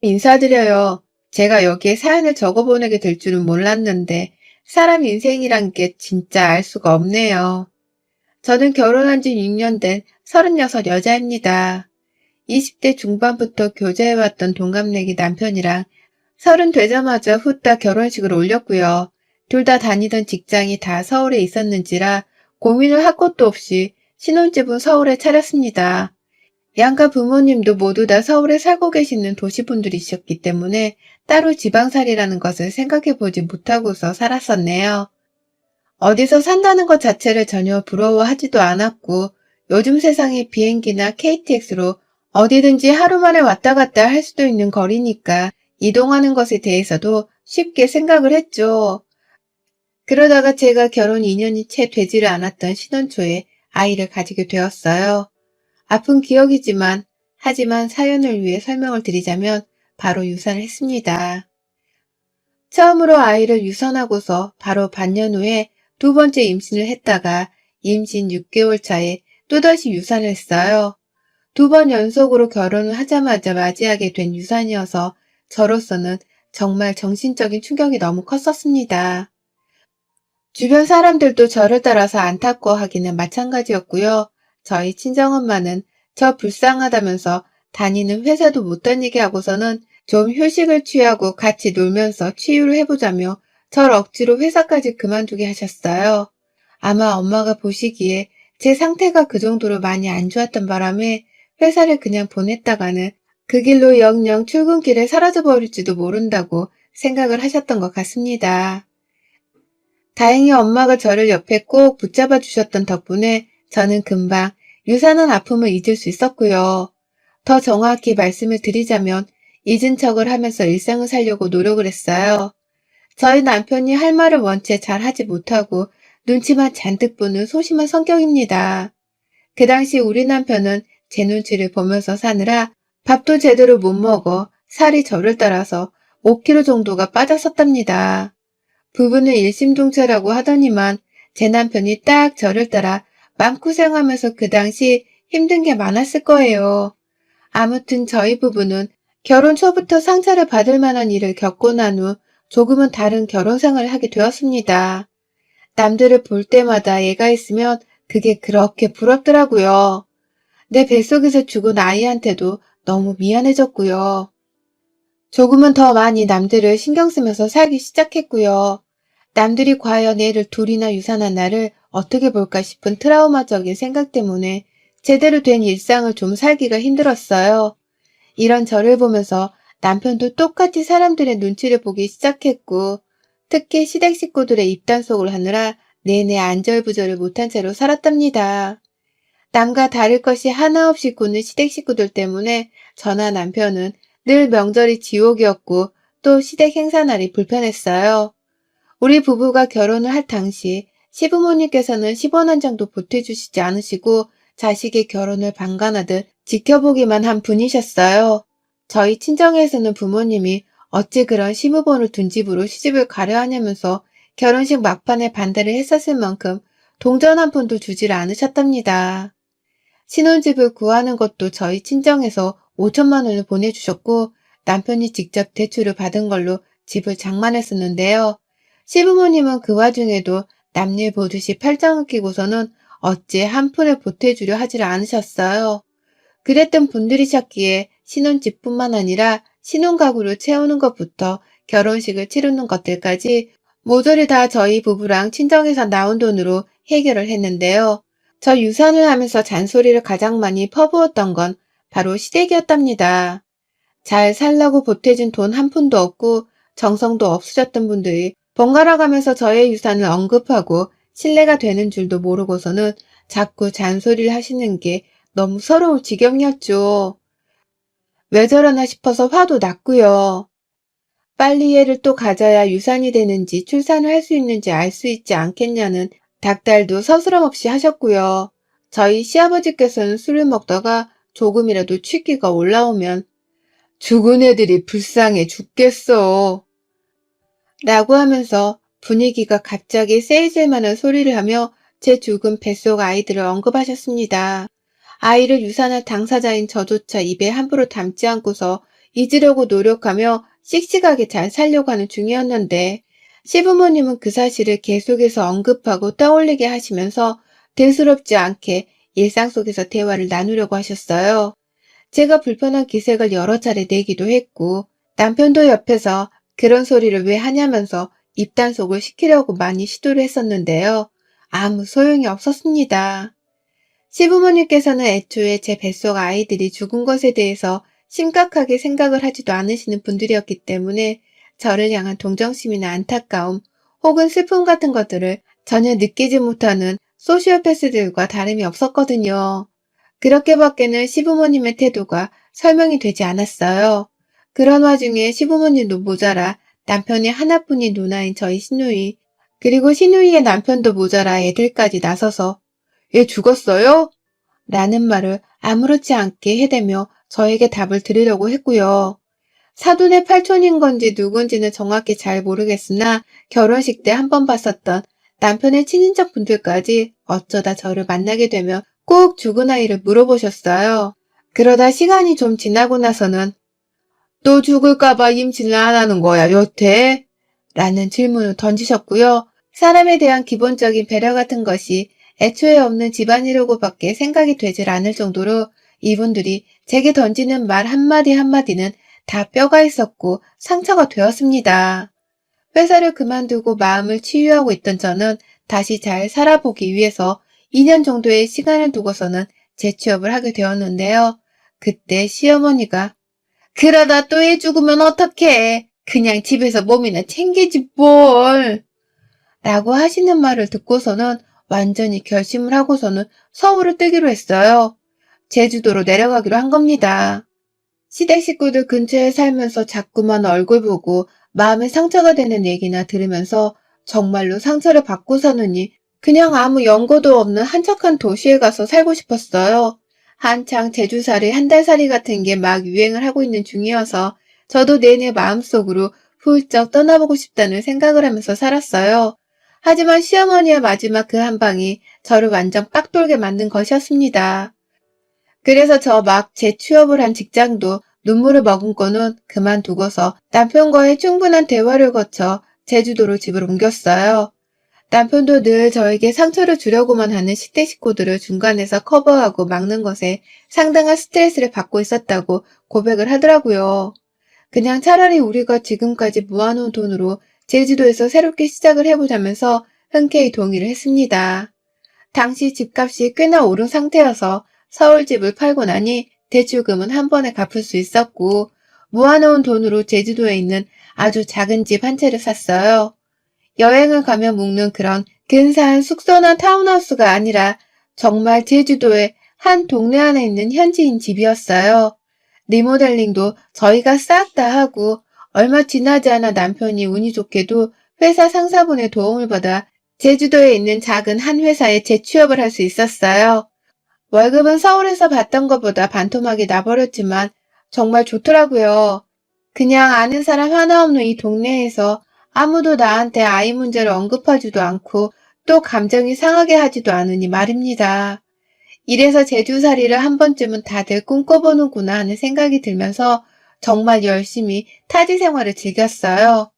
인사드려요. 제가 여기에 사연을 적어보내게 될 줄은 몰랐는데 사람 인생이란 게 진짜 알 수가 없네요. 저는 결혼한 지 6년 된 36 여자입니다. 20대 중반부터 교제해왔던 동갑내기 남편이랑 30 되자마자 후딱 결혼식을 올렸고요. 둘 다 다니던 직장이 다 서울에 있었는지라 고민을 할 것도 없이 신혼집은 서울에 차렸습니다. 양가 부모님도 모두 다 서울에 살고 계시는 도시분들이셨기 때문에 따로 지방살이라는 것을 생각해보지 못하고서 살았었네요. 어디서 산다는 것 자체를 전혀 부러워하지도 않았고 요즘 세상에 비행기나 KTX로 어디든지 하루 만에 왔다 갔다 할 수도 있는 거리니까 이동하는 것에 대해서도 쉽게 생각을 했죠. 그러다가 제가 결혼 2년이 채 되지를 않았던 신혼 초에 아이를 가지게 되었어요. 아픈 기억이지만 하지만 사연을 위해 설명을 드리자면 바로 유산을 했습니다. 처음으로 아이를 유산하고서 바로 반년 후에 두 번째 임신을 했다가 임신 6개월 차에 또다시 유산을 했어요. 두 번 연속으로 결혼을 하자마자 맞이하게 된 유산이어서 저로서는 정말 정신적인 충격이 너무 컸었습니다. 주변 사람들도 저를 따라서 안타까워하기는 마찬가지였고요. 저희 친정엄마는 저 불쌍하다면서 다니는 회사도 못 다니게 하고서는 좀 휴식을 취하고 같이 놀면서 치유를 해보자며 절 억지로 회사까지 그만두게 하셨어요. 아마 엄마가 보시기에 제 상태가 그 정도로 많이 안 좋았던 바람에 회사를 그냥 보냈다가는 그 길로 영영 출근길에 사라져버릴지도 모른다고 생각을 하셨던 것 같습니다. 다행히 엄마가 저를 옆에 꼭 붙잡아 주셨던 덕분에 저는 금방 유산한 아픔을 잊을 수 있었고요. 더 정확히 말씀을 드리자면 잊은 척을 하면서 일상을 살려고 노력을 했어요. 저희 남편이 할 말을 원체 잘 하지 못하고 눈치만 잔뜩 보는 소심한 성격입니다. 그 당시 우리 남편은 제 눈치를 보면서 사느라 밥도 제대로 못 먹어 살이 저를 따라서 5kg 정도가 빠졌었답니다. 부부는 일심동체라고 하더니만 제 남편이 딱 저를 따라 마음고생하면서 그 당시 힘든 게 많았을 거예요. 아무튼 저희 부부는 결혼 초부터 상처를 받을 만한 일을 겪고 난 후 조금은 다른 결혼 생활을 하게 되었습니다. 남들을 볼 때마다 애가 있으면 그게 그렇게 부럽더라고요. 내 뱃속에서 죽은 아이한테도 너무 미안해졌고요. 조금은 더 많이 남들을 신경 쓰면서 살기 시작했고요. 남들이 과연 애를 둘이나 유산한 나를 어떻게 볼까 싶은 트라우마적인 생각 때문에 제대로 된 일상을 좀 살기가 힘들었어요. 이런 저를 보면서 남편도 똑같이 사람들의 눈치를 보기 시작했고 특히 시댁 식구들의 입단속을 하느라 내내 안절부절을 못한 채로 살았답니다. 남과 다를 것이 하나 없이 꾸는 시댁 식구들 때문에 저나 남편은 늘 명절이 지옥이었고 또 시댁 행사날이 불편했어요. 우리 부부가 결혼을 할 당시 시부모님께서는 10원 한 장도 보태주시지 않으시고 자식의 결혼을 방관하듯 지켜보기만 한 분이셨어요. 저희 친정에서는 부모님이 어찌 그런 시무본을 둔 집으로 시집을 가려 하냐면서 결혼식 막판에 반대를 했었을 만큼 동전 한 푼도 주지를 않으셨답니다. 신혼집을 구하는 것도 저희 친정에서 5천만 원을 보내주셨고 남편이 직접 대출을 받은 걸로 집을 장만했었는데요. 시부모님은 그 와중에도 남일 보듯이 팔짱을 끼고서는 어찌 한 푼을 보태주려 하지를 않으셨어요. 그랬던 분들이셨기에 신혼집뿐만 아니라 신혼가구를 채우는 것부터 결혼식을 치르는 것들까지 모조리 다 저희 부부랑 친정에서 나온 돈으로 해결을 했는데요. 저 유산을 하면서 잔소리를 가장 많이 퍼부었던 건 바로 시댁이었답니다. 잘 살라고 보태준 돈 한 푼도 없고 정성도 없으셨던 분들이 번갈아 가면서 저의 유산을 언급하고 신뢰가 되는 줄도 모르고서는 자꾸 잔소리를 하시는 게 너무 서러울 지경이었죠. 왜 저러나 싶어서 화도 났고요. 빨리 애를 또 가져야 유산이 되는지 출산을 할 수 있는지 알 수 있지 않겠냐는 닥달도 서스럼 없이 하셨고요. 저희 시아버지께서는 술을 먹다가 조금이라도 취기가 올라오면 죽은 애들이 불쌍해 죽겠어 라고 하면서 분위기가 갑자기 세해질 만한 소리를 하며 제 죽은 뱃속 아이들을 언급하셨습니다. 아이를 유산할 당사자인 저조차 입에 함부로 담지 않고서 잊으려고 노력하며 씩씩하게 잘 살려고 하는 중이었는데 시부모님은 그 사실을 계속해서 언급하고 떠올리게 하시면서 대수롭지 않게 일상 속에서 대화를 나누려고 하셨어요. 제가 불편한 기색을 여러 차례 내기도 했고 남편도 옆에서 그런 소리를 왜 하냐면서 입단속을 시키려고 많이 시도를 했었는데요. 아무 소용이 없었습니다. 시부모님께서는 애초에 제 뱃속 아이들이 죽은 것에 대해서 심각하게 생각을 하지도 않으시는 분들이었기 때문에 저를 향한 동정심이나 안타까움 혹은 슬픔 같은 것들을 전혀 느끼지 못하는 소시오패스들과 다름이 없었거든요. 그렇게밖에는 시부모님의 태도가 설명이 되지 않았어요. 그런 와중에 시부모님도 모자라 남편이 하나뿐인 누나인 저희 시누이, 그리고 시누이의 남편도 모자라 애들까지 나서서 얘 죽었어요? 라는 말을 아무렇지 않게 해대며 저에게 답을 들으려고 했고요. 사돈의 팔촌인 건지 누군지는 정확히 잘 모르겠으나 결혼식 때 한 번 봤었던 남편의 친인척 분들까지 어쩌다 저를 만나게 되면 꼭 죽은 아이를 물어보셨어요. 그러다 시간이 좀 지나고 나서는 또 죽을까봐 임신을 안 하는 거야, 여태? 라는 질문을 던지셨고요. 사람에 대한 기본적인 배려 같은 것이 애초에 없는 집안이라고밖에 생각이 되질 않을 정도로 이분들이 제게 던지는 말 한마디 한마디는 다 뼈가 있었고 상처가 되었습니다. 회사를 그만두고 마음을 치유하고 있던 저는 다시 잘 살아보기 위해서 2년 정도의 시간을 두고서는 재취업을 하게 되었는데요. 그때 시어머니가 그러다 또 애 죽으면 어떡해. 그냥 집에서 몸이나 챙기지 뭘. 라고 하시는 말을 듣고서는 완전히 결심을 하고서는 서울을 뜨기로 했어요. 제주도로 내려가기로 한 겁니다. 시댁 식구들 근처에 살면서 자꾸만 얼굴 보고 마음에 상처가 되는 얘기나 들으면서 정말로 상처를 받고 사느니 그냥 아무 연고도 없는 한적한 도시에 가서 살고 싶었어요. 한창 제주살이 한 달살이 같은 게 막 유행을 하고 있는 중이어서 저도 내내 마음속으로 훌쩍 떠나보고 싶다는 생각을 하면서 살았어요. 하지만 시어머니의 마지막 그 한 방이 저를 완전 빡돌게 만든 것이었습니다. 그래서 저 막 재취업을 한 직장도 눈물을 머금고는 그만두고서 남편과의 충분한 대화를 거쳐 제주도로 집을 옮겼어요. 남편도 늘 저에게 상처를 주려고만 하는 시댁 식구들을 중간에서 커버하고 막는 것에 상당한 스트레스를 받고 있었다고 고백을 하더라고요. 그냥 차라리 우리가 지금까지 모아놓은 돈으로 제주도에서 새롭게 시작을 해보자면서 흔쾌히 동의를 했습니다. 당시 집값이 꽤나 오른 상태여서 서울집을 팔고 나니 대출금은 한 번에 갚을 수 있었고 모아놓은 돈으로 제주도에 있는 아주 작은 집 한 채를 샀어요. 여행을 가며 묵는 그런 근사한 숙소나 타운하우스가 아니라 정말 제주도의 한 동네 안에 있는 현지인 집이었어요. 리모델링도 저희가 싹 다 하고 얼마 지나지 않아 남편이 운이 좋게도 회사 상사분의 도움을 받아 제주도에 있는 작은 한 회사에 재취업을 할 수 있었어요. 월급은 서울에서 받던 것보다 반토막이 나버렸지만 정말 좋더라고요. 그냥 아는 사람 하나 없는 이 동네에서 아무도 나한테 아이 문제를 언급하지도 않고 또 감정이 상하게 하지도 않으니 말입니다. 이래서 제주살이를 한 번쯤은 다들 꿈꿔보는구나 하는 생각이 들면서 정말 열심히 타지 생활을 즐겼어요.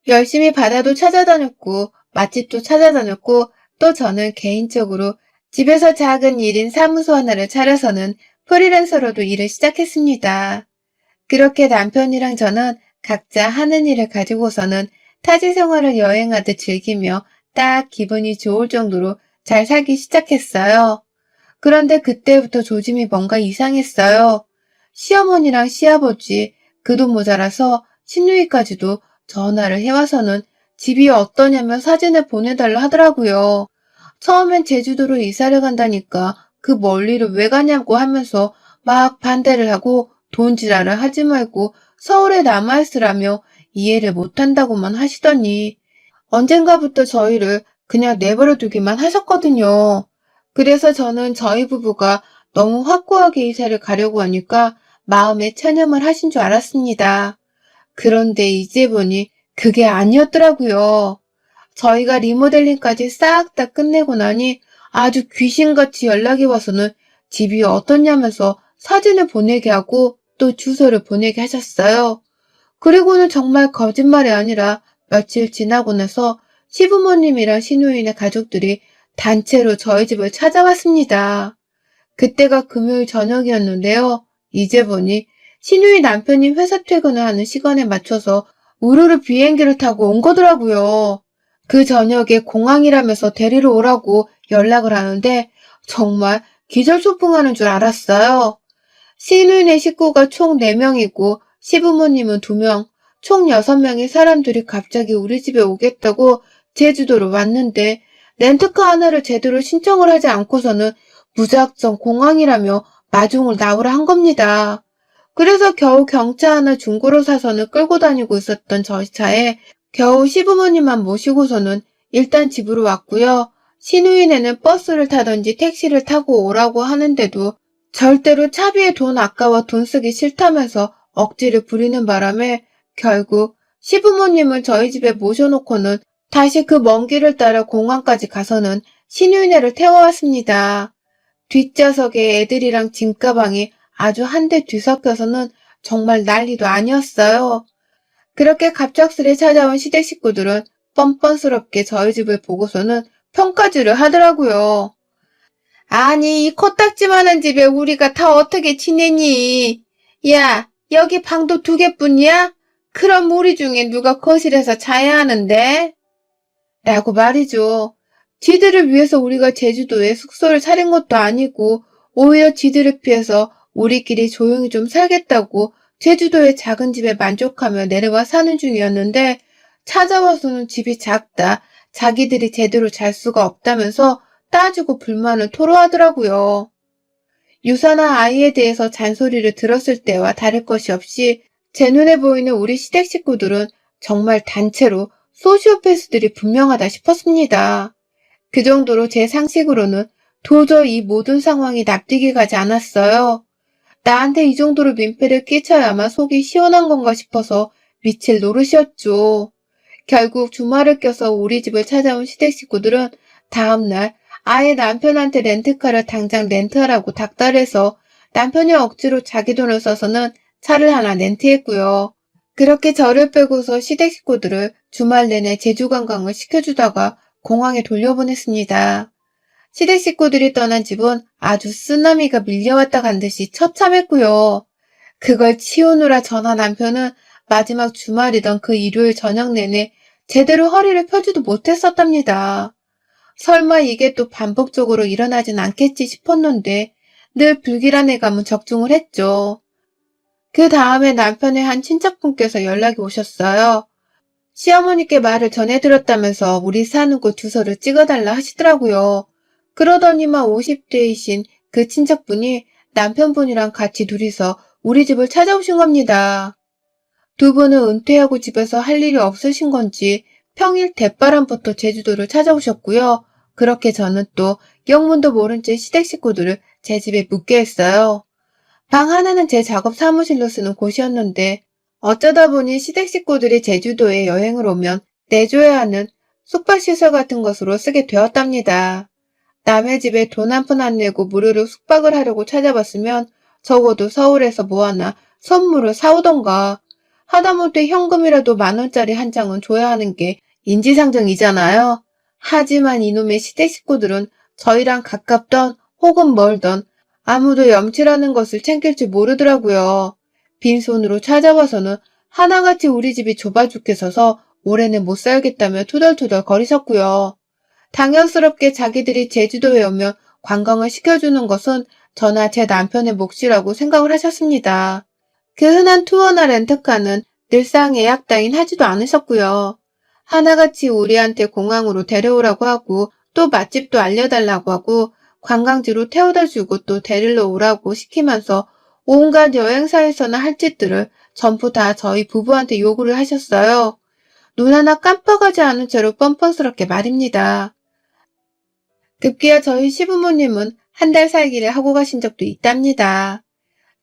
열심히 바다도 찾아다녔고 맛집도 찾아다녔고 또 저는 개인적으로 집에서 작은 1인 사무소 하나를 차려서는 프리랜서로도 일을 시작했습니다. 그렇게 남편이랑 저는 각자 하는 일을 가지고서는 타지 생활을 여행하듯 즐기며 딱 기분이 좋을 정도로 잘 살기 시작했어요. 그런데 그때부터 조짐이 뭔가 이상했어요. 시어머니랑 시아버지 그 돈 모자라서 시누이까지도 전화를 해와서는 집이 어떠냐며 사진을 보내달라 하더라고요. 처음엔 제주도로 이사를 간다니까 그 멀리를 왜 가냐고 하면서 막 반대를 하고 돈지랄을 하지 말고 서울에 남아있으라며 이해를 못한다고만 하시더니 언젠가부터 저희를 그냥 내버려 두기만 하셨거든요. 그래서 저는 저희 부부가 너무 확고하게 이사를 가려고 하니까 마음에 체념을 하신 줄 알았습니다. 그런데 이제 보니 그게 아니었더라고요. 저희가 리모델링까지 싹 다 끝내고 나니 아주 귀신같이 연락이 와서는 집이 어떻냐면서 사진을 보내게 하고 또 주소를 보내게 하셨어요. 그리고는 정말 거짓말이 아니라 며칠 지나고 나서 시부모님이랑 시누이네 가족들이 단체로 저희 집을 찾아왔습니다. 그때가 금요일 저녁이었는데요. 이제 보니 시누이 남편이 회사 퇴근을 하는 시간에 맞춰서 우르르 비행기를 타고 온 거더라고요. 그 저녁에 공항이라면서 데리러 오라고 연락을 하는데 정말 기절초풍하는 줄 알았어요. 시누이네 식구가 총 4명이고 시부모님은 2명, 총 6명의 사람들이 갑자기 우리 집에 오겠다고 제주도로 왔는데 렌트카 하나를 제대로 신청을 하지 않고서는 무작정 공항이라며 마중을 나오라 한 겁니다. 그래서 겨우 경차 하나 중고로 사서는 끌고 다니고 있었던 저희 차에 겨우 시부모님만 모시고서는 일단 집으로 왔고요. 시누이네는 버스를 타든지 택시를 타고 오라고 하는데도 절대로 차비에 돈 아까워 돈 쓰기 싫다면서 억지를 부리는 바람에 결국 시부모님을 저희 집에 모셔놓고는 다시 그 먼 길을 따라 공항까지 가서는 시누이네를 태워왔습니다. 뒷좌석에 애들이랑 짐가방이 아주 한데 뒤섞여서는 정말 난리도 아니었어요. 그렇게 갑작스레 찾아온 시댁 식구들은 뻔뻔스럽게 저희 집을 보고서는 평가질을 하더라고요. 아니, 이 코딱지만한 집에 우리가 다 어떻게 지내니? 야, 여기 방도 2개뿐이야? 그럼 우리 중에 누가 거실에서 자야 하는데? 라고 말이죠. 지들을 위해서 우리가 제주도에 숙소를 차린 것도 아니고 오히려 지들을 피해서 우리끼리 조용히 좀 살겠다고 제주도의 작은 집에 만족하며 내려와 사는 중이었는데 찾아와서는 집이 작다, 자기들이 제대로 잘 수가 없다면서 따지고 불만을 토로하더라고요. 유사나 아이에 대해서 잔소리를 들었을 때와 다를 것이 없이 제 눈에 보이는 우리 시댁 식구들은 정말 단체로 소시오패스들이 분명하다 싶었습니다. 그 정도로 제 상식으로는 도저히 이 모든 상황이 납득이 가지 않았어요. 나한테 이 정도로 민폐를 끼쳐야만 속이 시원한 건가 싶어서 미칠 노릇이었죠. 결국 주말을 껴서 우리 집을 찾아온 시댁 식구들은 다음날 아예 남편한테 렌트카를 당장 렌트하라고 닥달해서 남편이 억지로 자기 돈을 써서는 차를 하나 렌트했고요. 그렇게 저를 빼고서 시댁 식구들을 주말 내내 제주 관광을 시켜주다가 공항에 돌려보냈습니다. 시댁 식구들이 떠난 집은 아주 쓰나미가 밀려왔다 간 듯이 처참했고요. 그걸 치우느라 저나 남편은 마지막 주말이던 그 일요일 저녁 내내 제대로 허리를 펴지도 못했었답니다. 설마 이게 또 반복적으로 일어나진 않겠지 싶었는데 늘 불길한 예감은 적중을 했죠. 그 다음에 남편의 한 친척분께서 연락이 오셨어요. 시어머니께 말을 전해드렸다면서 우리 사는 곳 주소를 찍어달라 하시더라고요. 그러더니만 50대이신 그 친척분이 남편분이랑 같이 둘이서 우리 집을 찾아오신 겁니다. 2분은 은퇴하고 집에서 할 일이 없으신 건지 평일 대바람부터 제주도를 찾아오셨고요. 그렇게 저는 또 영문도 모른 채 시댁 식구들을 제 집에 묵게 했어요. 방 하나는 제 작업 사무실로 쓰는 곳이었는데 어쩌다 보니 시댁 식구들이 제주도에 여행을 오면 내줘야 하는 숙박시설 같은 것으로 쓰게 되었답니다. 남의 집에 돈 한 푼 안 내고 무료로 숙박을 하려고 찾아봤으면 적어도 서울에서 뭐 하나 선물을 사오던가 하다못해 현금이라도 10,000원짜리 한 장은 줘야 하는 게 인지상정이잖아요. 하지만 이놈의 시댁 식구들은 저희랑 가깝던 혹은 멀던 아무도 염치라는 것을 챙길 줄 모르더라고요. 빈손으로 찾아와서는 하나같이 우리 집이 좁아 죽겠어서 올해는 못 살겠다며 투덜투덜 거리셨고요. 당연스럽게 자기들이 제주도에 오면 관광을 시켜주는 것은 저나 제 남편의 몫이라고 생각을 하셨습니다. 그 흔한 투어나 렌트카는 늘상 예약 따윈 하지도 않으셨고요. 하나같이 우리한테 공항으로 데려오라고 하고 또 맛집도 알려달라고 하고 관광지로 태워다주고 또 데리러 오라고 시키면서 온갖 여행사에서나 할 짓들을 전부 다 저희 부부한테 요구를 하셨어요. 눈 하나 깜빡하지 않은 채로 뻔뻔스럽게 말입니다. 급기야 저희 시부모님은 한 달 살기를 하고 가신 적도 있답니다.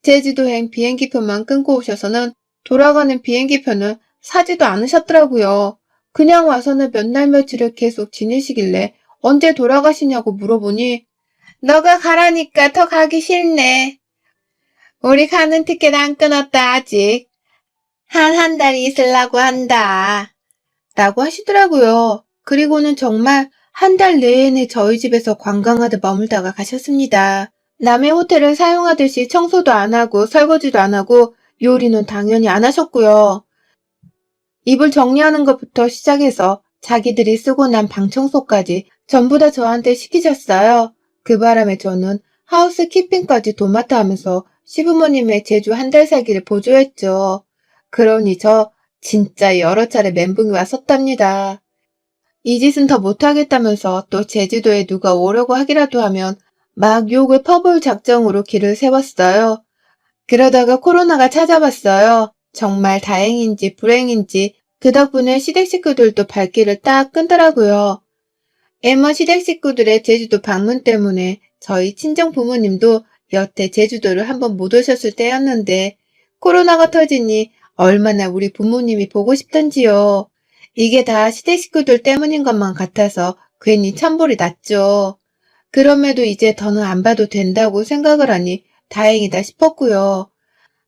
제주도행 비행기표만 끊고 오셔서는 돌아가는 비행기표는 사지도 않으셨더라고요. 그냥 와서는 몇 날 며칠을 계속 지내시길래 언제 돌아가시냐고 물어보니 너가 가라니까 더 가기 싫네. 우리 가는 티켓 안 끊었다, 아직. 한 달이 있으려고 한다. 라고 하시더라고요. 그리고는 정말 한 달 내내 저희 집에서 관광하듯 머물다가 가셨습니다. 남의 호텔을 사용하듯이 청소도 안 하고 설거지도 안 하고 요리는 당연히 안 하셨고요. 이불 정리하는 것부터 시작해서 자기들이 쓰고 난 방 청소까지 전부 다 저한테 시키셨어요. 그 바람에 저는 하우스키핑까지 도맡아 하면서 시부모님의 제주 한 달 살기를 보조했죠. 그러니 저 진짜 여러 차례 멘붕이 왔었답니다. 이 짓은 더 못하겠다면서 또 제주도에 누가 오려고 하기라도 하면 막 욕을 퍼부을 작정으로 길을 세웠어요. 그러다가 코로나가 찾아왔어요. 정말 다행인지 불행인지 그 덕분에 시댁 식구들도 발길을 딱 끈더라고요. 애머 시댁 식구들의 제주도 방문 때문에 저희 친정 부모님도 여태 제주도를 한번 못 오셨을 때였는데 코로나가 터지니 얼마나 우리 부모님이 보고 싶던지요. 이게 다 시댁 식구들 때문인 것만 같아서 괜히 천불이 났죠. 그럼에도 이제 더는 안 봐도 된다고 생각을 하니 다행이다 싶었고요.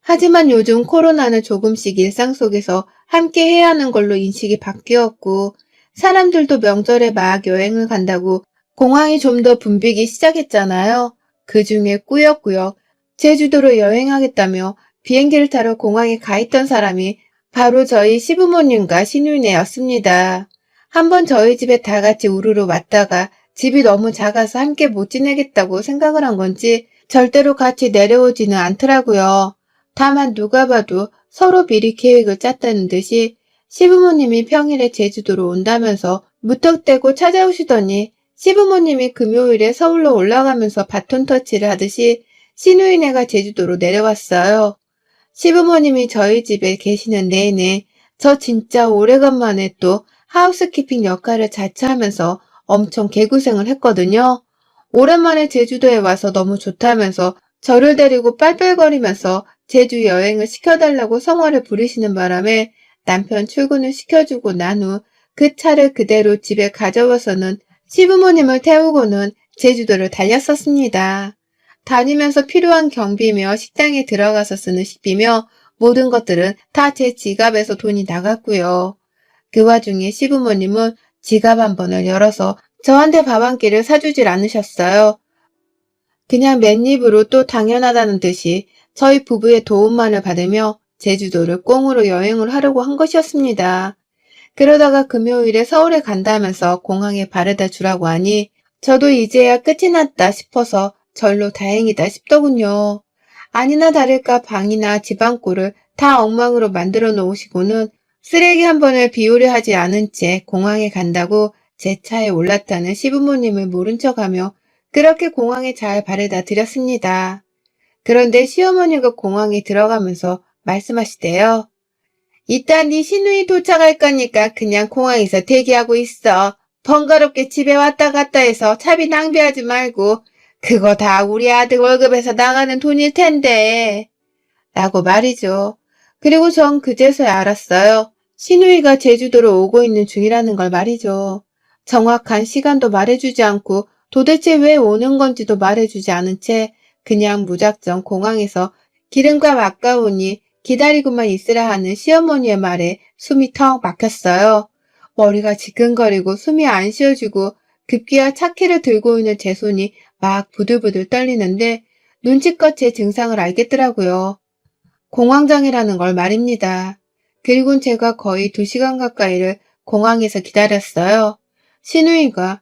하지만 요즘 코로나는 조금씩 일상 속에서 함께 해야 하는 걸로 인식이 바뀌었고 사람들도 명절에 막 여행을 간다고 공항이 좀 더 붐비기 시작했잖아요. 그중에 꾸역꾸역 제주도로 여행하겠다며 비행기를 타러 공항에 가 있던 사람이 바로 저희 시부모님과 시누이네였습니다. 한번 저희 집에 다 같이 우르르 왔다가 집이 너무 작아서 함께 못 지내겠다고 생각을 한 건지 절대로 같이 내려오지는 않더라고요. 다만 누가 봐도 서로 미리 계획을 짰다는 듯이 시부모님이 평일에 제주도로 온다면서 무턱대고 찾아오시더니 시부모님이 금요일에 서울로 올라가면서 바톤 터치를 하듯이 시누이네가 제주도로 내려왔어요. 시부모님이 저희 집에 계시는 내내 저 진짜 오래간만에 또 하우스키핑 역할을 자처하면서 엄청 개고생을 했거든요. 오랜만에 제주도에 와서 너무 좋다면서 저를 데리고 빨빨거리면서 제주 여행을 시켜달라고 성화를 부리시는 바람에 남편 출근을 시켜주고 난 후 그 차를 그대로 집에 가져와서는 시부모님을 태우고는 제주도를 달렸었습니다. 다니면서 필요한 경비며 식당에 들어가서 쓰는 식비며 모든 것들은 다 제 지갑에서 돈이 나갔고요. 그 와중에 시부모님은 지갑 한 번을 열어서 저한테 밥 한 끼를 사주질 않으셨어요. 그냥 맨입으로 또 당연하다는 듯이 저희 부부의 도움만을 받으며 제주도를 꽁으로 여행을 하려고 한 것이었습니다. 그러다가 금요일에 서울에 간다면서 공항에 바래다 주라고 하니 저도 이제야 끝이 났다 싶어서 절로 다행이다 싶더군요. 아니나 다를까 방이나 집안꼴을 다 엉망으로 만들어 놓으시고는 쓰레기 한 번을 비우려 하지 않은 채 공항에 간다고 제 차에 올랐다는 시부모님을 모른 척하며 그렇게 공항에 잘 바래다 드렸습니다. 그런데 시어머니가 공항에 들어가면서 말씀하시대요. 이따 네 시누이 도착할 거니까 그냥 공항에서 대기하고 있어. 번거롭게 집에 왔다 갔다 해서 차비 낭비하지 말고 그거 다 우리 아들 월급에서 나가는 돈일 텐데. 라고 말이죠. 그리고 전 그제서야 알았어요. 시누이가 제주도로 오고 있는 중이라는 걸 말이죠. 정확한 시간도 말해주지 않고 도대체 왜 오는 건지도 말해주지 않은 채 그냥 무작정 공항에서 기름값 아까우니 기다리고만 있으라 하는 시어머니의 말에 숨이 턱 막혔어요. 머리가 지끈거리고 숨이 안 쉬어지고 급기야 차키를 들고 있는 제 손이 막 부들부들 떨리는데 눈치껏 제 증상을 알겠더라고요. 공황장애라는 걸 말입니다. 그리곤 제가 거의 2시간 가까이를 공항에서 기다렸어요. 시누이가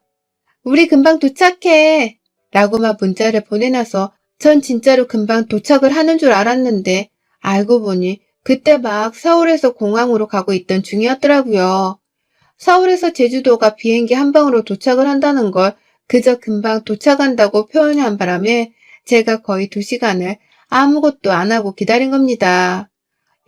우리 금방 도착해 라고만 문자를 보내놔서 전 진짜로 금방 도착을 하는 줄 알았는데 알고 보니 그때 막 서울에서 공항으로 가고 있던 중이었더라고요. 서울에서 제주도가 비행기 한 방으로 도착을 한다는 걸 그저 금방 도착한다고 표현한 바람에 제가 거의 2시간을 아무것도 안 하고 기다린 겁니다.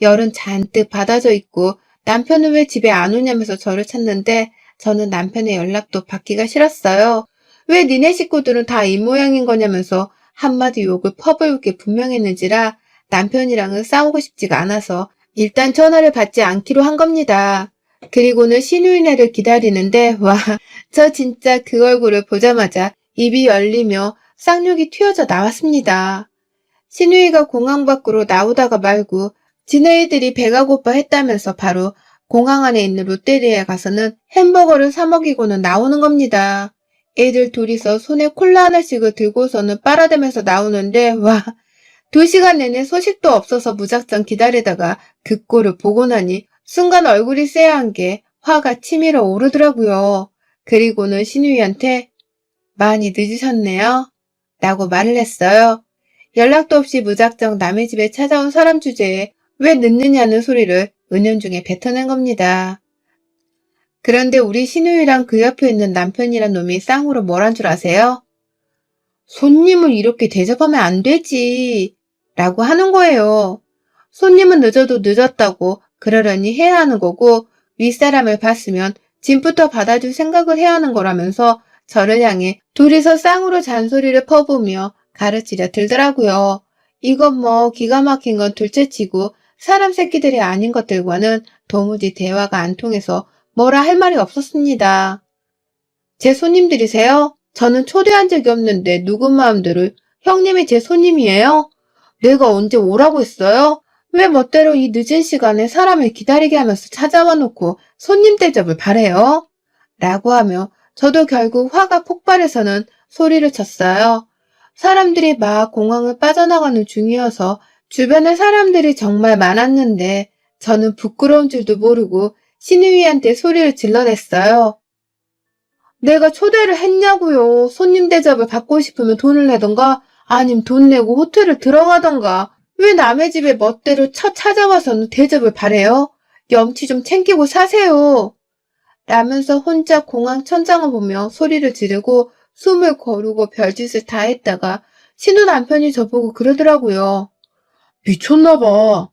열은 잔뜩 받아져 있고 남편은 왜 집에 안 오냐면서 저를 찾는데 저는 남편의 연락도 받기가 싫었어요. 왜 니네 식구들은 다 이 모양인 거냐면서 한마디 욕을 퍼부을 게 분명했는지라 남편이랑은 싸우고 싶지가 않아서 일단 전화를 받지 않기로 한 겁니다. 그리고는 시누이네를 기다리는데 와, 저 진짜 그 얼굴을 보자마자 입이 열리며 쌍욕이 튀어져 나왔습니다. 신우이가 공항 밖으로 나오다가 말고 지네이들이 배가 고파 했다면서 바로 공항 안에 있는 롯데리아에 가서는 햄버거를 사 먹이고는 나오는 겁니다. 애들 둘이서 손에 콜라 하나씩을 들고서는 빨아대면서 나오는데 와, 2시간 내내 소식도 없어서 무작정 기다리다가 그 꼴을 보고 나니 순간 얼굴이 쎄한 게 화가 치밀어 오르더라고요. 그리고는 신우이한테 많이 늦으셨네요. 라고 말을 했어요. 연락도 없이 무작정 남의 집에 찾아온 사람 주제에 왜 늦느냐는 소리를 은연중에 뱉어낸 겁니다. 그런데 우리 신우이랑 그 옆에 있는 남편이란 놈이 쌍으로 뭘 한 줄 아세요? 손님을 이렇게 대접하면 안 되지. 라고 하는 거예요. 손님은 늦어도 늦었다고 그러려니 해야 하는 거고 윗사람을 봤으면 짐부터 받아줄 생각을 해야 하는 거라면서 저를 향해 둘이서 쌍으로 잔소리를 퍼부으며 가르치려 들더라고요. 이건 뭐 기가 막힌 건 둘째치고 사람 새끼들이 아닌 것들과는 도무지 대화가 안 통해서 뭐라 할 말이 없었습니다. 제 손님들이세요? 저는 초대한 적이 없는데 누군 마음대로 형님이 제 손님이에요? 내가 언제 오라고 했어요? 왜 멋대로 이 늦은 시간에 사람을 기다리게 하면서 찾아와 놓고 손님 대접을 바래요? 라고 하며 저도 결국 화가 폭발해서는 소리를 쳤어요. 사람들이 막 공항을 빠져나가는 중이어서 주변에 사람들이 정말 많았는데 저는 부끄러운 줄도 모르고 신우이한테 소리를 질러댔어요. 내가 초대를 했냐고요. 손님 대접을 받고 싶으면 돈을 내던가 아님 돈 내고 호텔을 들어가던가 왜 남의 집에 멋대로 찾아와서는 대접을 바래요? 염치 좀 챙기고 사세요. 라면서 혼자 공항 천장을 보며 소리를 지르고 숨을 거르고 별짓을 다 했다가 신우 남편이 저보고 그러더라고요. 미쳤나 봐.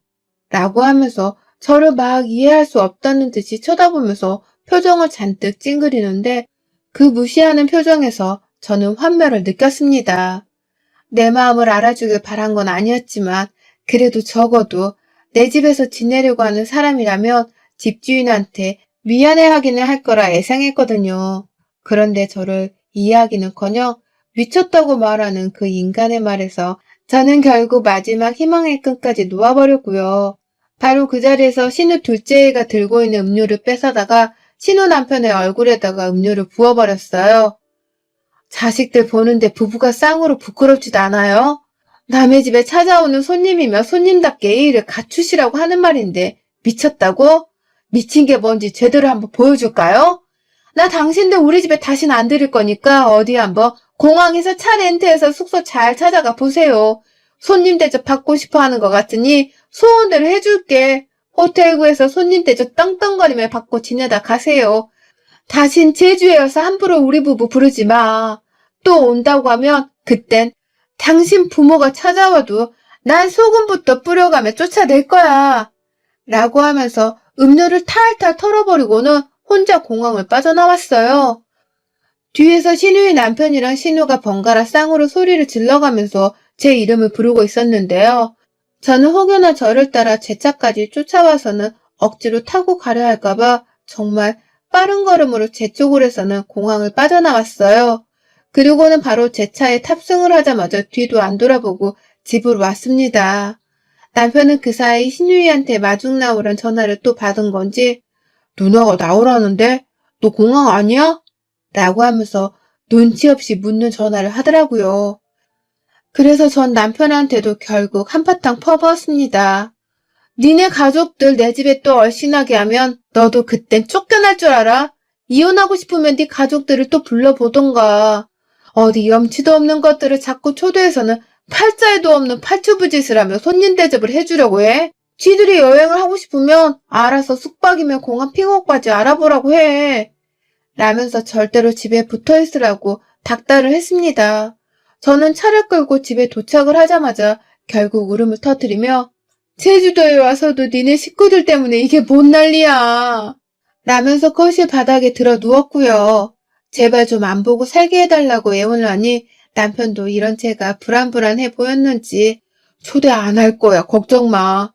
라고 하면서 저를 막 이해할 수 없다는 듯이 쳐다보면서 표정을 잔뜩 찡그리는데 그 무시하는 표정에서 저는 환멸을 느꼈습니다. 내 마음을 알아주길 바란 건 아니었지만 그래도 적어도 내 집에서 지내려고 하는 사람이라면 집주인한테 미안해하기는 할 거라 예상했거든요. 그런데 저를 이해하기는커녕 미쳤다고 말하는 그 인간의 말에서 저는 결국 마지막 희망의 끈까지 놓아버렸고요. 바로 그 자리에서 신우 둘째가 들고 있는 음료를 뺏어다가 신우 남편의 얼굴에다가 음료를 부어버렸어요. 자식들 보는데 부부가 쌍으로 부끄럽지도 않아요? 남의 집에 찾아오는 손님이면 손님답게 예의를 갖추시라고 하는 말인데 미쳤다고? 미친 게 뭔지 제대로 한번 보여줄까요? 나 당신들 우리 집에 다시는 안 들일 거니까 어디 한번 공항에서 차 렌트해서 숙소 잘 찾아가 보세요. 손님 대접 받고 싶어 하는 것 같으니 소원대로 해줄게. 호텔 구에서 손님 대접 떵떵거리며 받고 지내다 가세요. 다신 제주에 와서 함부로 우리 부부 부르지 마. 또 온다고 하면 그땐 당신 부모가 찾아와도 난 소금부터 뿌려가며 쫓아낼 거야. 라고 하면서 음료를 탈탈 털어버리고는 혼자 공항을 빠져나왔어요. 뒤에서 신우의 남편이랑 신우가 번갈아 쌍으로 소리를 질러가면서 제 이름을 부르고 있었는데요. 저는 혹여나 저를 따라 제 차까지 쫓아와서는 억지로 타고 가려 할까봐 정말 빠른 걸음으로 제 쪽으로 해서는 공항을 빠져나왔어요. 그리고는 바로 제 차에 탑승을 하자마자 뒤도 안 돌아보고 집으로 왔습니다. 남편은 그 사이 신유이한테 마중 나오란 전화를 또 받은 건지 누나가 나오라는데 너 공항 아니야? 라고 하면서 눈치 없이 묻는 전화를 하더라고요. 그래서 전 남편한테도 결국 한바탕 퍼부었습니다. 니네 가족들 내 집에 또 얼씬하게 하면 너도 그땐 쫓겨날 줄 알아? 이혼하고 싶으면 네 가족들을 또 불러보던가. 어디 염치도 없는 것들을 자꾸 초대해서는 팔자에도 없는 팔투부짓을 하며 손님 대접을 해주려고 해. 지들이 여행을 하고 싶으면 알아서 숙박이면 공항 픽업까지 알아보라고 해. 라면서 절대로 집에 붙어있으라고 닥달을 했습니다. 저는 차를 끌고 집에 도착을 하자마자 결국 울음을 터뜨리며 제주도에 와서도 니네 식구들 때문에 이게 뭔 난리야. 라면서 거실 바닥에 들어 누웠고요. 제발 좀 안 보고 살게 해달라고 애원을 하니 남편도 이런 제가 불안불안해 보였는지 초대 안 할 거야 걱정 마.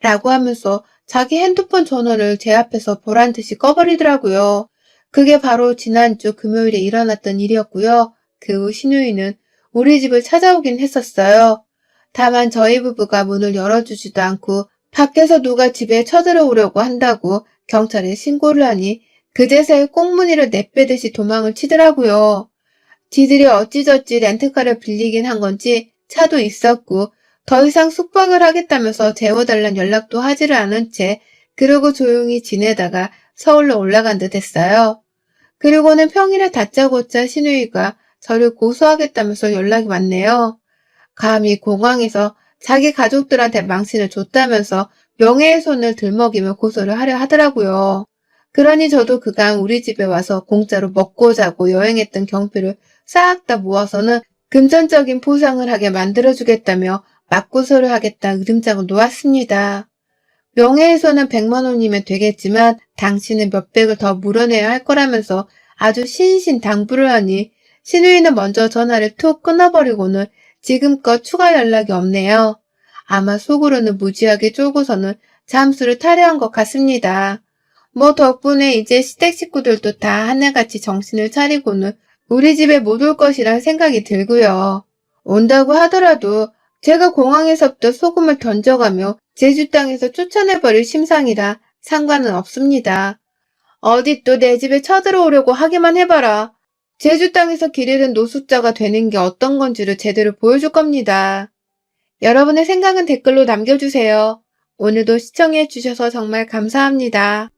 라고 하면서 자기 핸드폰 전화를 제 앞에서 보란듯이 꺼버리더라고요. 그게 바로 지난주 금요일에 일어났던 일이었고요. 그 후 신우이는 우리 집을 찾아오긴 했었어요. 다만 저희 부부가 문을 열어주지도 않고 밖에서 누가 집에 쳐들어오려고 한다고 경찰에 신고를 하니 그제서야 꽁무니를 내빼듯이 도망을 치더라고요. 지들이 어찌저찌 렌트카를 빌리긴 한 건지 차도 있었고 더 이상 숙박을 하겠다면서 재워달란 연락도 하지를 않은 채 그러고 조용히 지내다가 서울로 올라간 듯 했어요. 그리고는 평일에 다짜고짜 시누이가 저를 고소하겠다면서 연락이 왔네요. 감히 공항에서 자기 가족들한테 망신을 줬다면서 명예훼손을 들먹이며 고소를 하려 하더라고요. 그러니 저도 그간 우리 집에 와서 공짜로 먹고 자고 여행했던 경비를 싹 다 모아서는 금전적인 보상을 하게 만들어주겠다며 맞고소를 하겠다 으름장을 놓았습니다. 명예훼손은 100만 원이면 되겠지만 당신은 몇백을 더 물어내야 할 거라면서 아주 신신당부를 하니 시누이는 먼저 전화를 툭 끊어버리고는 지금껏 추가 연락이 없네요. 아마 속으로는 무지하게 쫄고서는 잠수를 타려한 것 같습니다. 뭐 덕분에 이제 시댁 식구들도 다 하나같이 정신을 차리고는 우리 집에 못 올 것이란 생각이 들고요. 온다고 하더라도 제가 공항에서부터 소금을 던져가며 제주 땅에서 쫓아내버릴 심상이라 상관은 없습니다. 어디 또 내 집에 쳐들어오려고 하기만 해봐라. 제주 땅에서 길 잃은 노숙자가 되는 게 어떤 건지를 제대로 보여줄 겁니다. 여러분의 생각은 댓글로 남겨주세요. 오늘도 시청해주셔서 정말 감사합니다.